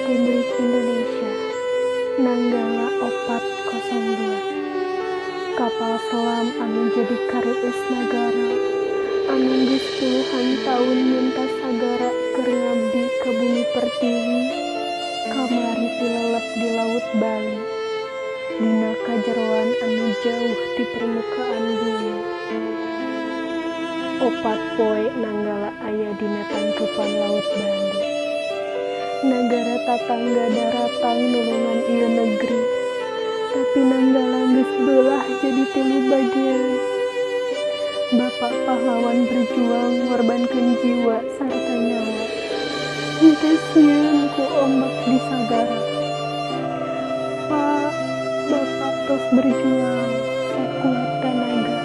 Republik Indonesia, Nanggala 402. Kapal selam anu jadi karius nagara, anu geus puluhan taun nyuntas sagara keur ngabdi ka bumi pertiwi, kamari pilelep di Laut Bali, dina kajeroan anu jauh di permukaan bumi. Opat poe Nanggala aya dina tangkupan Laut Bali. Nagara tatangga daratang nulungan ieu negeri, tapi Nanggala geus beulah jadi 3 bagian. Bapak pahlawan berjuang ngorbankeun jiwa sarta nyawa, henteu sieun ku ombak di sagara. Pak, Bapak tos berjuang sakuat tenaga,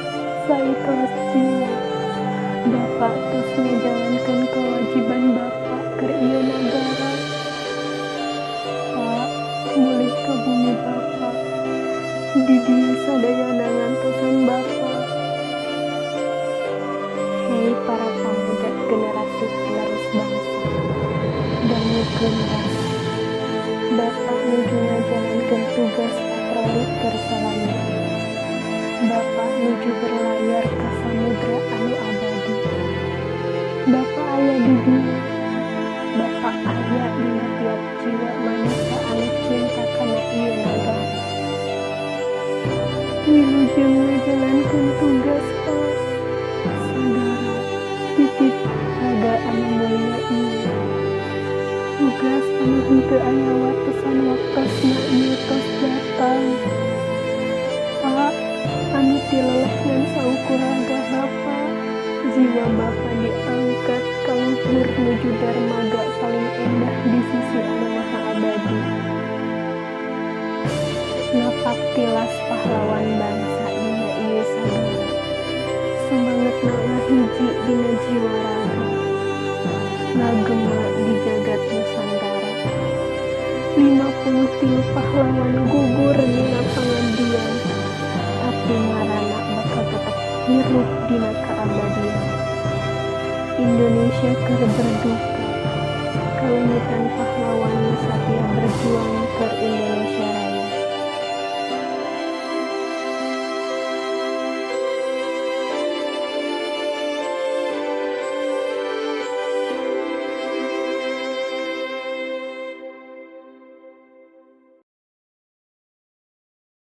saikhlas jiwa. Bapak tos ngajalankeun kewajiban Bapak keur ieu nagara. Pak, mulih ka bumi Bapak, di dieu sadayana ngantosan Bapak. Hei para pemuda generasi penerus bangsa, dangukeun ras. Bapak nuju ngajalankeun tugas patroli keur salami. Bapak nuju berlayar ka samudra anu abadi. Bapak aya di dieu. Bapak aya dina tiap jiwa manusia anu cinta kana ieu nagara. Wilujeng ngajalankeun tugas Pak. Sagara titip raga anu mulia ieu. Tugas anu henteu aya watesan waktosna ieu tos datang. Pak, anu tileleh ngan saukur raga Bapak, jiwa Bapak diangkat ka luhur nuju darmaga paling endah di sisi anu maha abadi. Napak tilas pahlawan bangsa dina ieu sagara, semangatna ngahiji dina jiwa raga, ngagema di jagat Nusantara. 53 pahlawan gugur dina pangabdian, tapi ngaranna bakal tetep hirup dina kaabadian. Indonesia keur berduka, kalengitan pahlawan nu satia berjuang keur Indonesia